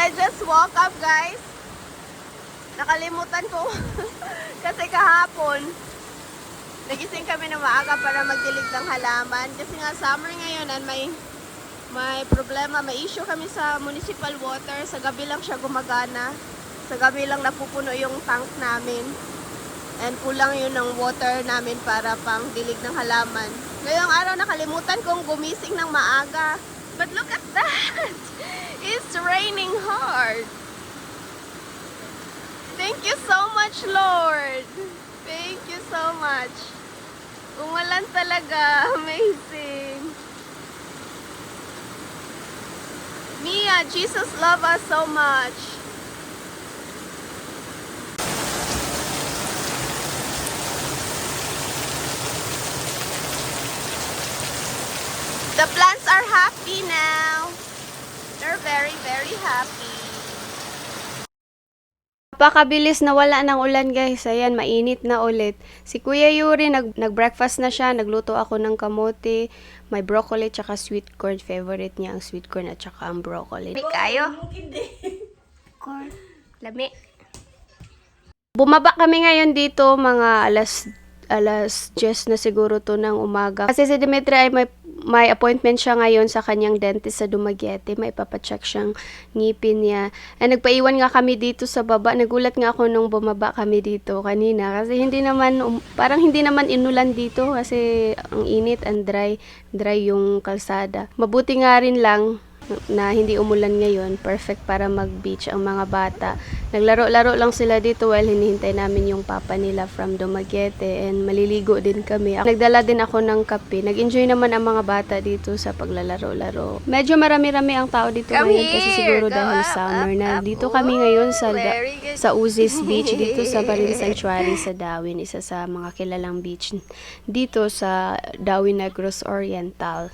I just woke up, guys. Nakalimutan ko. Kasi kahapon, nagising kami na maaga para magdilig ng halaman. Kasi nga summer ngayon and may problema, may issue kami sa municipal water. Sa gabi lang siya gumagana. Sa gabi lang napupuno yung tank namin. And kulang yun ng water namin para pang dilig ng halaman. Ngayong araw nakalimutan kong gumising ng maaga. But look at that! It's raining hard. Thank you so much, Lord. Thank you so much. Umulan talaga. Amazing. Mia, Jesus loves us so much. The plants are happy now. They're very, very happy. Napakabilis na wala ng ulan, guys. Ayan, mainit na ulit. Si Kuya Yuri, nag-breakfast na siya. Nagluto ako ng kamote. May broccoli tsaka sweet corn. Favorite niya ang sweet corn at tsaka ang broccoli. Lami kayo? Corn. Lami. Bumaba kami ngayon dito mga alas 10 na siguro to ng umaga. Kasi si Dimitri ay may appointment siya ngayon sa kanyang dentist sa Dumaguete. May papacheck siyang ngipin niya. And nagpaiwan nga kami dito sa baba. Nagulat nga ako nung bumaba kami dito kanina. Kasi parang hindi naman inulan dito. Kasi ang init and dry yung kalsada. Mabuti nga rin lang na hindi umulan ngayon. Perfect para mag-beach ang mga bata. Naglaro-laro lang sila dito while hinihintay namin yung papa nila from Dumaguete and maliligo din kami. Nagdala din ako ng kape. Nag-enjoy naman ang mga bata dito sa paglalaro-laro. Medyo marami-rami ang tao dito ngayon kasi siguro dahil summer na. Dito kami ngayon sa Uzis Beach dito sa Marine Sanctuary sa Darwin. Isa sa mga kilalang beach dito sa Darwin Negros Oriental.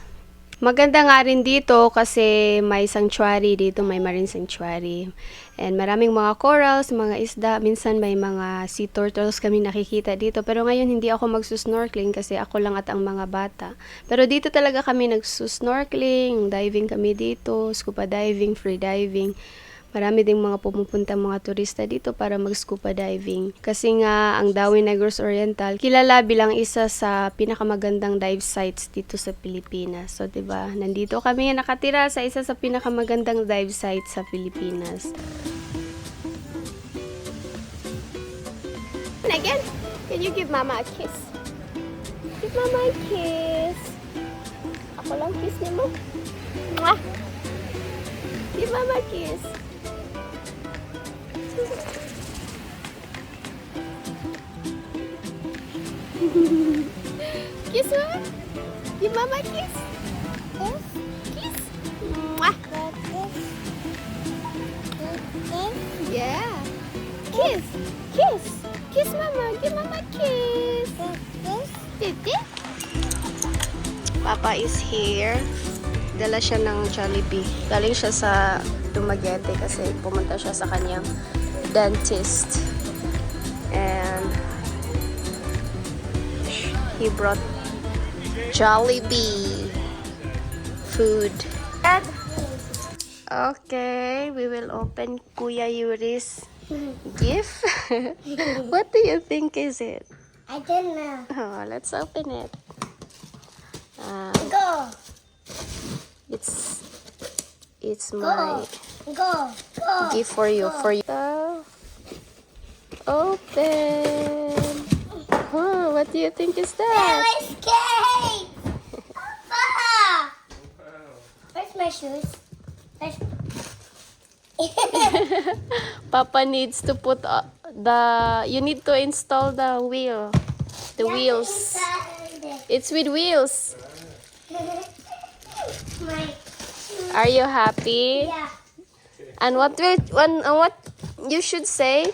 Maganda nga rin dito kasi may sanctuary dito, may marine sanctuary. And maraming mga corals, mga isda. Minsan may mga sea turtles kami nakikita dito. Pero ngayon hindi ako magsusnorkeling kasi ako lang at ang mga bata. Pero dito talaga kami nagsusnorkeling, diving kami dito, scuba diving, free diving. Marami ding mga pumupuntang mga turista dito para mag-scuba diving. Kasi nga, ang Darwin Negros Oriental, kilala bilang isa sa pinakamagandang dive sites dito sa Pilipinas. So, diba, nandito kami nakatira sa isa sa pinakamagandang dive site sa Pilipinas. And again, can you give Mama a kiss? Give Mama a kiss. Ako lang kiss niyo mo. Mwah! Give Mama a kiss. Kiss her. Give Mama a kiss. Kiss. Mwah. Yeah. Kiss. Kiss. Kiss Mama. Give Mama a kiss. Titi. Papa is here. Dala siya ng Jollibee. Galing siya sa Dumaguete kasi pumunta siya sa kanyang dentist. And he brought Jollibee food. Okay, we will open Kuya Yuri's gift. What do you think is it? I don't know. Oh, let's open it. Go. It's my Go. gift for you. So, open. Oh, what do you think is that? Ice cake. Papa. Where's my shoes? Papa needs to put you need to install the wheel. The wheels. It's with wheels. My Are you happy? yeah. And what you should say?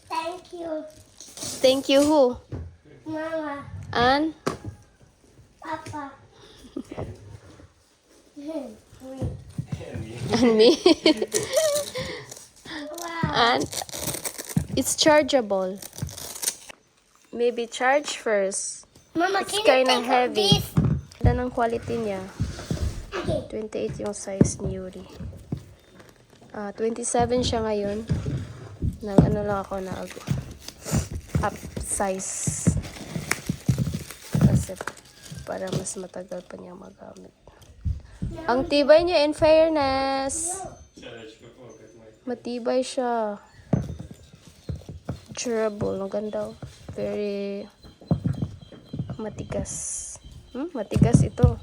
Thank you, Thank you who? Mama, And Papa. and me. Wow. And it's chargeable. Maybe charge first. Mama, It's can you kinda think of heavy. this? Ganda ng quality niya. Okay. 28 yung size ni Yuri. 27 siya ngayon. Ano lang ako na upsize. Kasi para mas matagal pa niya magamit. Ang tibay niya, in fairness. Matibay siya. Durable. Ang ganda. Very matigas. Matigas ito.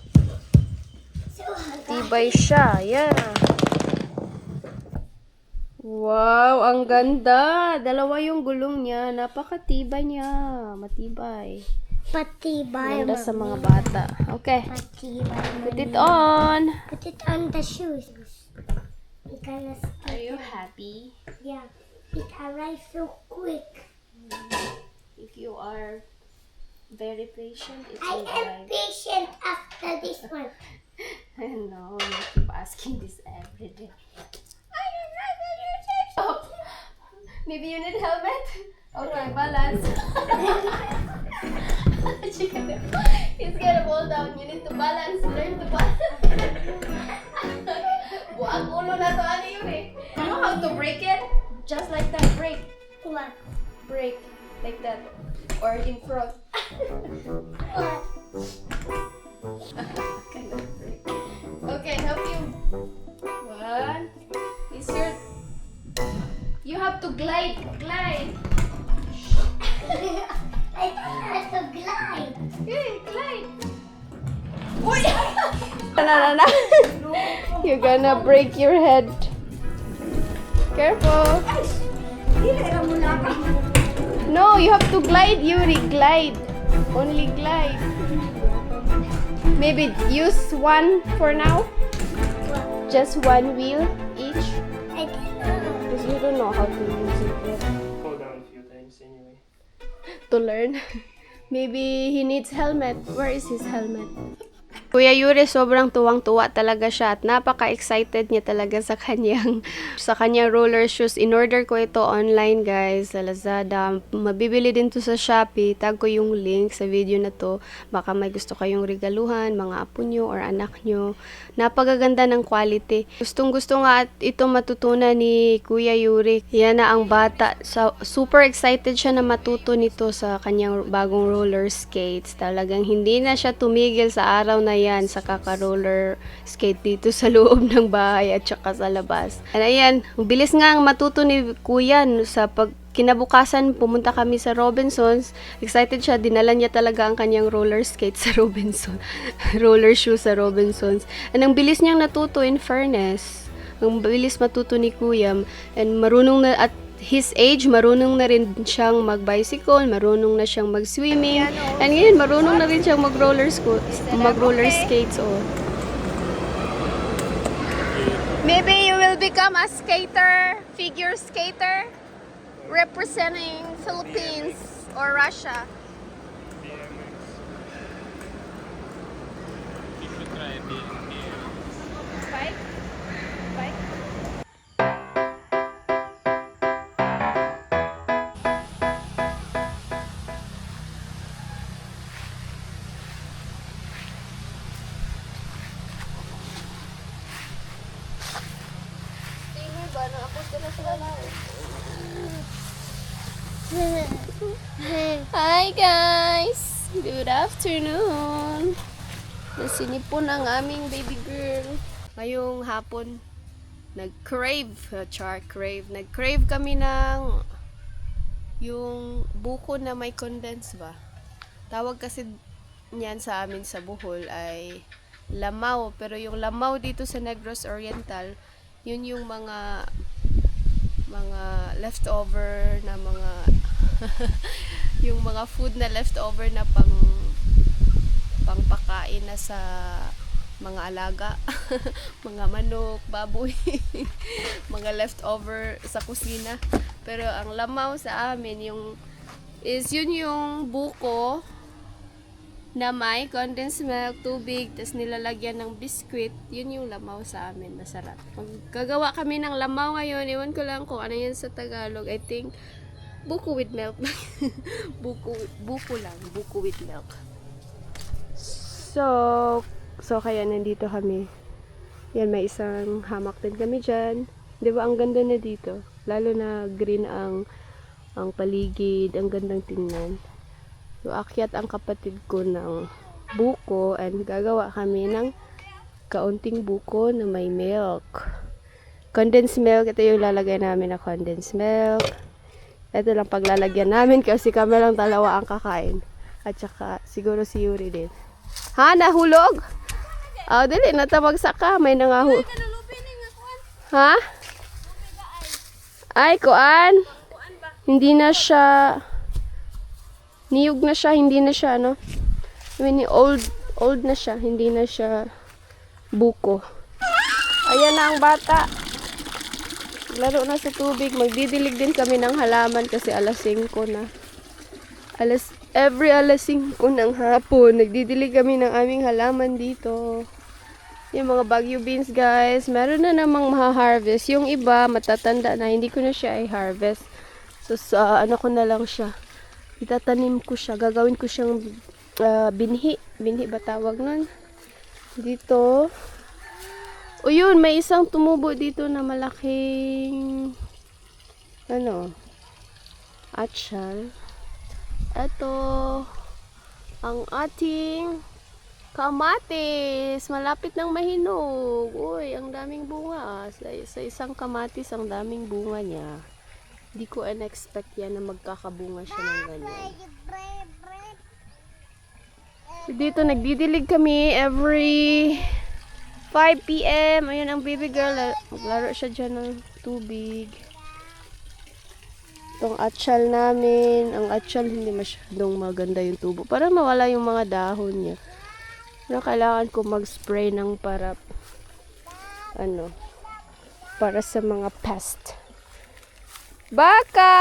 Tibay siya. Yeah. Wow, ang ganda. Dalawa yung gulong niya. Napakatibay niya. Matibay. Patibay, Ganda sa mga bata. Okay. Patibay, Put it on. Put it on the shoes. Because, Are you happy? yeah, it arrives so quick. If you are very patient, it I will am arrive. patient after this one. I know, you keep asking this every day. Oh, maybe you need helmet? Okay, balance. He's gonna fall down. You need to balance. Learn to balance. Buang ulo na to, ano yun eh. You know how to break it? Just like that, break. What? Break. Like that. Or in front. What? Kind of break. Okay, help you. One. Is your... You have to glide. Glide. I don't have to glide. Okay, glide. Uy! Na. You're gonna break your head. Careful. No, you have to glide, Yuri. Glide. Only glide. Maybe use one for now. What? Just one wheel each. I don't know. Because you don't know how to use it yet. Fall down a few times anyway. To learn. Maybe he needs helmet. Where is his helmet? Kuya Yuri, sobrang tuwang-tuwa talaga siya at napaka-excited niya talaga sa kanyang roller shoes. In-order ko ito online, guys, sa Lazada. Mabibili din to sa Shopee. Tag ko yung link sa video na to. Baka may gusto kayong regaluhan, mga apo nyo or anak nyo. Napakaganda ng quality. Gustong-gusto nga at ito matutunan ni Kuya Yuri. Yan na ang bata. So, super excited siya na matuto nito sa kanyang bagong roller skates. Talagang hindi na siya tumigil sa araw na yan sa kaka-roller skate dito sa loob ng bahay at saka sa labas. And ayan, ang bilis nga ang matuto ni Kuya sa kinabukasan pumunta kami sa Robinsons. Excited siya, dinala niya talaga ang kanyang roller skate sa Robinson. Roller shoes sa Robinsons. And ang bilis niyang natuto, in fairness. Ang bilis matuto ni Kuya. And marunong na, at his age, marunong na rin siyang mag-bicycle, marunong na siyang mag-swimming. And ngayon, marunong na rin siyang mag-roller skates. Oh. Maybe you will become a skater, figure skater, representing Philippines or Russia. BMX. You should try BMX. Bike? Bike? Hi guys! Good afternoon! Nasinipon ang aming baby girl. Ngayong hapon, nag-crave kami ng yung buko na may condense ba? Tawag kasi niyan sa amin sa Bohol ay lamaw. Pero yung lamaw dito sa Negros Oriental, yun yung mga leftover na mga yung mga food na leftover na pangpakain na sa mga alaga, mga manok, baboy, mga leftover sa kusina. Pero ang lamaw sa amin yun yung buko na may condensed milk, tubig, tas nilalagyan ng biscuit. Yun yung lamaw sa amin, masarap. Gagawa kami ng lamaw ngayon, iwan ko lang kung ano yan sa Tagalog. I think buko with milk. buko lang, buko with milk. So kaya nandito kami. Yan, may isang hamak din kami dyan. 'Di ba ang ganda na dito? Lalo na green ang paligid, ang gandang tingnan. So, akyat ang kapatid ko ng buko and gagawa kami ng kaunting buko na may milk. Condensed milk, ito yung lalagay namin na condensed milk. Ito lang paglalagyan namin kasi kami lang dalawa ang kakain. At saka siguro si Yuri din. Ha? Nahulog? Oh, dili. Natamagsak ka. May nangahu. Ha? Ay, kuan. Hindi na siya. Niyog na siya. Hindi na siya, ano? I mean, old na siya. Hindi na siya buko. Ayan na ang bata. Laro na sa tubig. Magdidilig din kami ng halaman kasi alas 5 na. Every alas 5 ng hapon, nagdidilig kami ng aming halaman dito. Yung mga Baguio beans, guys, meron na namang maha-harvest. Yung iba, matatanda na, hindi ko na siya i-harvest. So, ano ko na lang siya. Itatanim ko siya. Gagawin ko siyang binhi. Binhi ba tawag nun? Dito. O yun, may isang tumubo dito na malaking atsyal. Ito ang ating kamatis. Malapit ng mahinog. Uy, ang daming bunga. Sa isang kamatis, ang daming bunga niya. Hindi ko in-expect yan na magkakabunga siya ng ganyan. So, dito nagdidilig kami every 5 p.m. Ayun ang baby girl. Maglaro siya dyan ng tubig. Itong atsyal namin. Ang atsyal hindi masyadong maganda yung tubo. Para mawala yung mga dahon niya. Pero kailangan ko mag-spray ng para sa mga pest. Baka!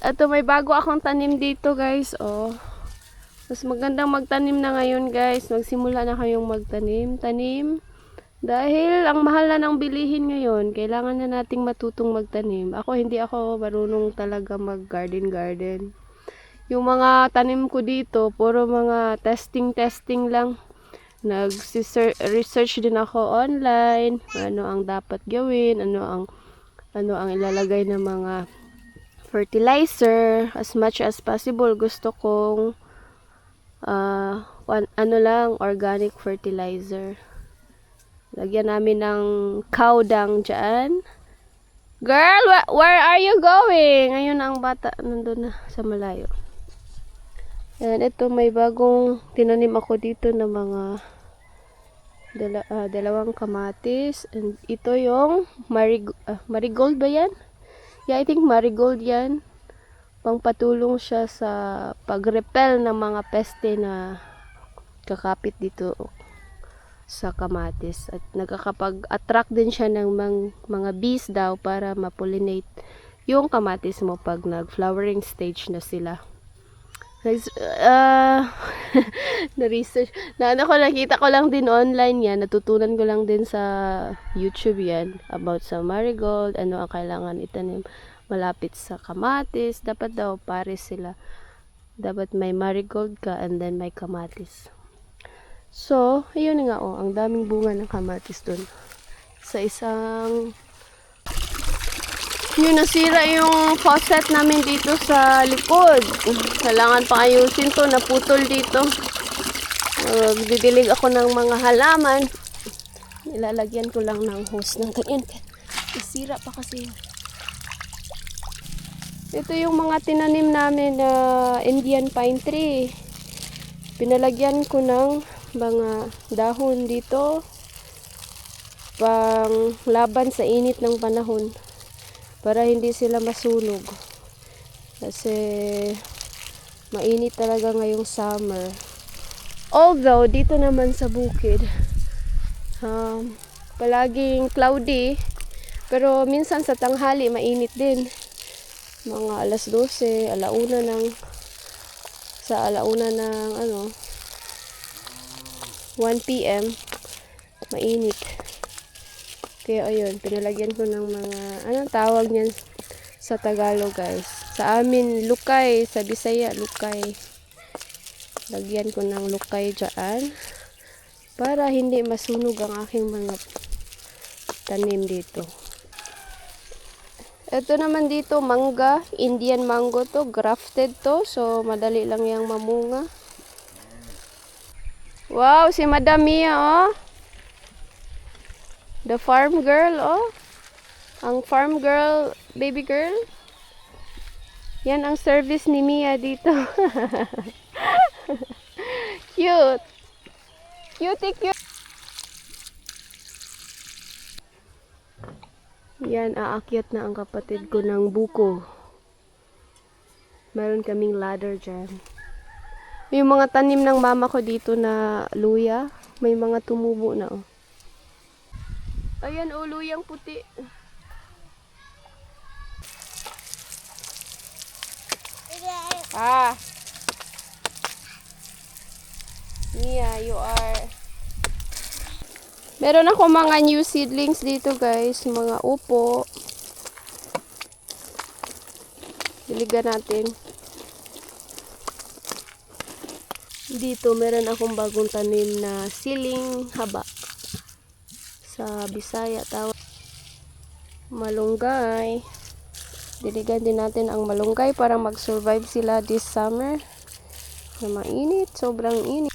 Ito may bago akong tanim dito, guys. Oh. Mas magandang magtanim na ngayon, guys. Magsimula na kayong tanim. Dahil ang mahal na ng bilihin ngayon, kailangan na nating matutong magtanim. Hindi ako marunong talaga mag-garden. Yung mga tanim ko dito, puro mga testing lang. Nag-research din ako online. Ano ang dapat gawin, ano ang ilalagay ng mga fertilizer. As much as possible, gusto kong organic fertilizer. Lagyan namin ng cow dung dyan. Girl, where are you going? Ayun ang bata, nandun na sa malayo. And ito, may bagong tinanim ako dito na mga dalawang kamatis. And ito yung marigold ba yan? Yeah, I think marigold yan. Pangpatulong siya sa pag-repel ng mga peste na kakapit dito sa kamatis. At nagkakapag-attract din siya ng mga bees daw para ma-pollinate yung kamatis mo pag nag-flowering stage na sila. Na-research. Nakita ko lang din online yan. Natutunan ko lang din sa YouTube yan about sa marigold. Ano ang kailangan itanim malapit sa kamatis. Dapat daw pares sila. Dapat may marigold ka and then may kamatis. So, ayun nga ang daming bunga ng kamatis dun. Sa isang nasira yung faucet namin dito sa likod. Kailangan pa ayusin to, naputol dito. Didilig ako ng mga halaman. Ilalagyan ko lang ng hose ng ganyan. Isira pa kasi. Ito yung mga tinanim namin na Indian pine tree. Pinalagyan ko ng mga dahon dito pang laban sa init ng panahon para hindi sila masunog kasi mainit talaga ngayong summer. Although dito naman sa bukid palaging cloudy, pero minsan sa tanghali mainit din. Mga alas 12, alauna ng 1 p.m. mainit. Kaya ayun, pinalagyan ko ng mga anong tawag niyan sa Tagalog, guys. Sa amin lukay, sa Bisaya lukay. Lagyan ko ng lukay dyan para hindi masunog ang aking mga tanim dito. Ito naman dito, mangga. Indian mango to. Grafted to. So, madali lang yung mamunga. Wow, si Madam Mia, oh. The farm girl, oh. Ang farm girl, baby girl. Yan ang service ni Mia dito. Cute. Cutie, cute. Yan, aakyat na ang kapatid ko ng buko. Meron kaming ladder dyan. Yung mga tanim ng mama ko dito na luya, may mga tumubo na, oh. Ayan, oh, luyang puti. Ah. Mia, you are... Meron ako mga new seedlings dito, guys. Mga upo. Diligan natin. Dito, meron akong bagong tanim na siling haba. Sa Bisaya, tawag. Malunggay. Diligan din natin ang malunggay para mag-survive sila this summer. Na mainit, sobrang init.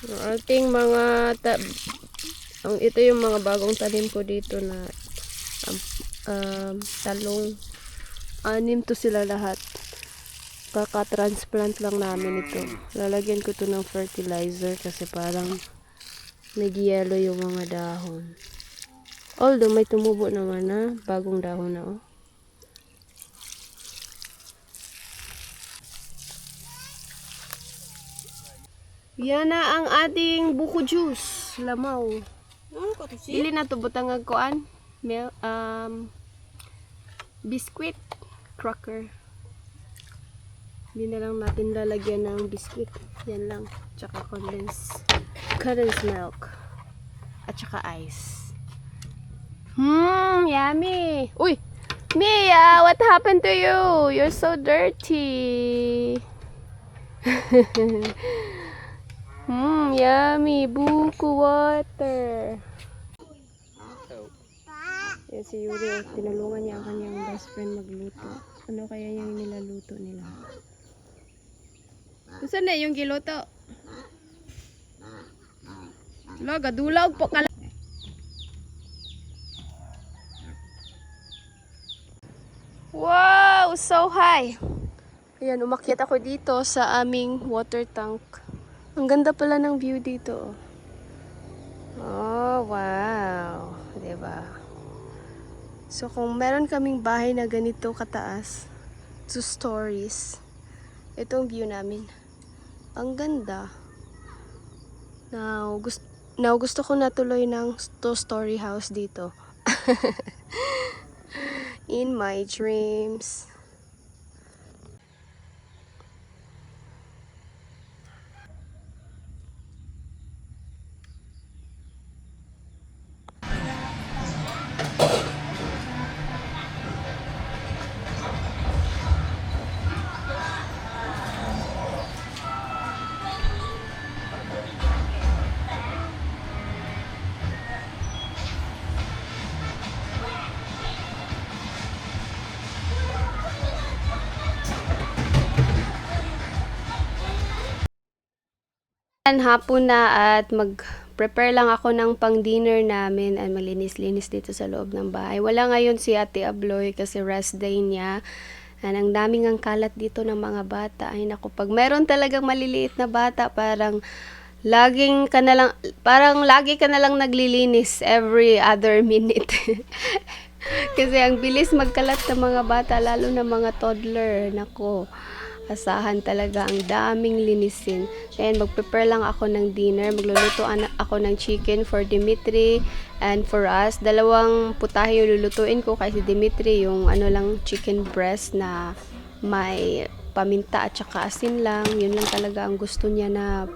Ang ating mga ito yung mga bagong tanim ko dito na talong. 6 to sila lahat. Kaka-transplant lang namin ito. Lalagyan ko to ng fertilizer kasi parang nag-yellow yung mga dahon. Although may tumubo naman na bagong dahon na, oh. Yan na ang ating buko juice. Lamaw. Dili na to butang agkuan. Biscuit. Cracker. Hindi na lang natin lalagyan ng biscuit. Yan lang. Tsaka condensed milk. At tsaka ice. Yummy. Uy! Mia, what happened to you? You're so dirty. Yummy. Buko water. Yan si Yuri, tinulungan niya ang kanyang best friend magluto. Ano kaya yung nilaluto nila? Saan na yung giluto? Gadulaw po ka. Wow! So high! Ayan, umakyat ako dito sa aming water tank. Ang ganda pala ng view dito. Oh, wow! Diba? So, kung meron kaming bahay na ganito kataas, 2 stories, itong view namin. Ang ganda. Now, gusto ko natuloy ng 2-story house dito. In my dreams. Hapon na at mag-prepare lang ako ng pang-dinner namin at malinis-linis dito sa loob ng bahay. Wala ngayon si Ate Abloy kasi rest day niya. Ang daming ang kalat dito ng mga bata. Ay naku, pag meron talagang maliliit na bata, parang lagi ka na lang naglilinis every other minute. Kasi ang bilis magkalat ng mga bata, lalo na mga toddler. Nako. Asahan talaga ang daming linisin. Ayan, mag-prepare lang ako ng dinner. Magluluto ako ng chicken for Dimitri and for us. 2 putahe yung lulutuin ko kasi Dimitri yung chicken breast na may paminta at saka asin lang. Yun lang talaga ang gusto niya na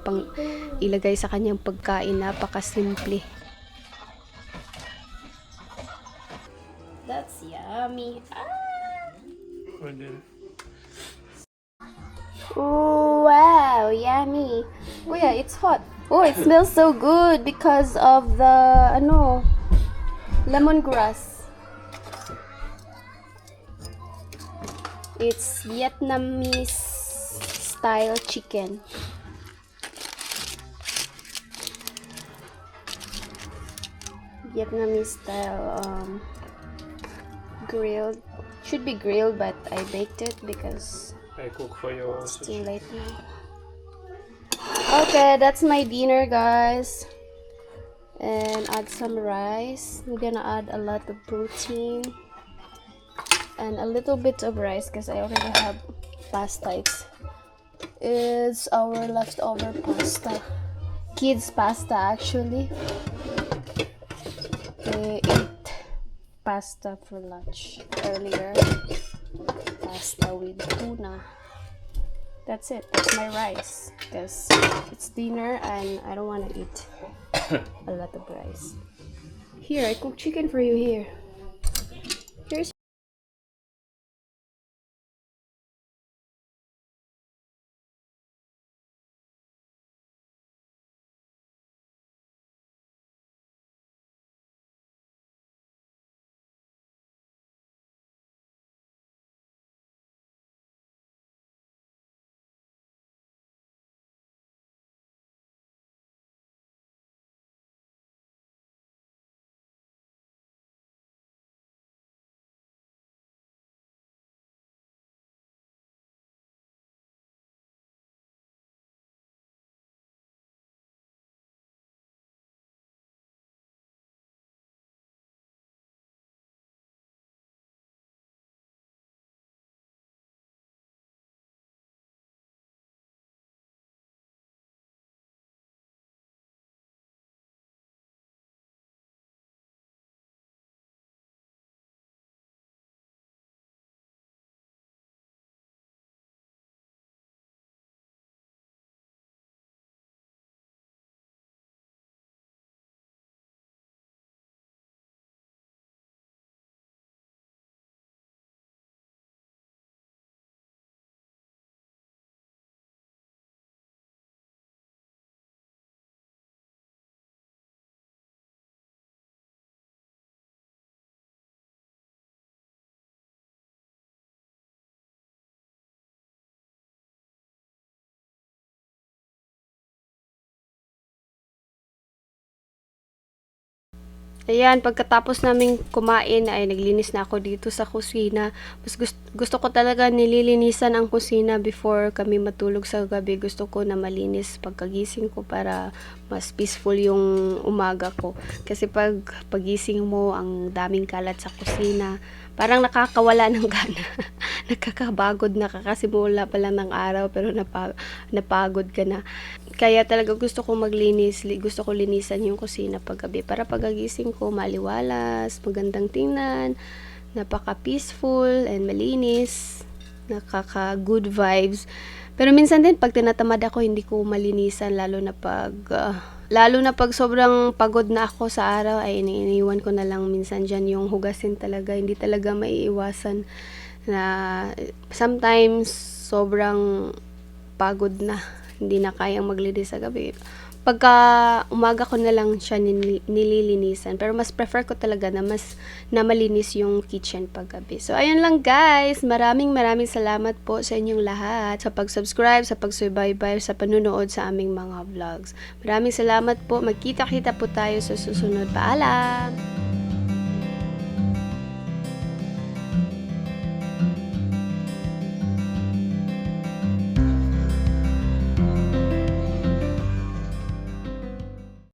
ilagay sa kanyang pagkain. Napakasimple. That's yummy. Ooh, wow, yummy. Oh yeah, it's hot. Oh, it smells so good because of the lemongrass. It's Vietnamese style chicken. Vietnamese style grilled. Should be grilled, but I baked it because I cook for you it's also. too late now. Okay, that's my dinner, guys. And add some rice. I'm gonna add a lot of protein and a little bit of rice because I already have pasta. It's our leftover pasta. Kids pasta, actually. They ate pasta for lunch earlier. Pasta with tuna. That's it. That's my rice because it's dinner and I don't want to eat a lot of rice. Here, I cooked chicken for you here. Here's Ayan, pagkatapos naming kumain ay naglinis na ako dito sa kusina. Mas gusto ko talaga nililinisan ang kusina before kami matulog sa gabi. Gusto ko na malinis pagkagising ko para mas peaceful yung umaga ko. Kasi pagising mo, ang daming kalat sa kusina, parang nakakawala ng gana. Nakakabagod na kakasimula pa lang ng araw pero napagod ka na. Kaya talaga gusto ko maglinis, gusto ko linisan yung kusina paggabi para pagagising ko maliwalas, magandang tingnan, napaka-peaceful and malinis, nakaka-good vibes. Pero minsan din pag tinatamad ako hindi ko malinisan lalo na pag sobrang pagod na ako sa araw ay iniiwan ko na lang minsan diyan yung hugasin talaga, hindi talaga maiiwasan na sometimes sobrang pagod na, hindi na kayang maglinis sa gabi. Pagka umaga ko na lang siya nililinisan. Pero mas prefer ko talaga na malinis yung kitchen paggabi. So, ayun lang guys. Maraming salamat po sa inyong lahat. Sa pag-subscribe, sa pagsubaybay, sa panunood sa aming mga vlogs. Maraming salamat po. Magkita-kita po tayo sa susunod. Paalam!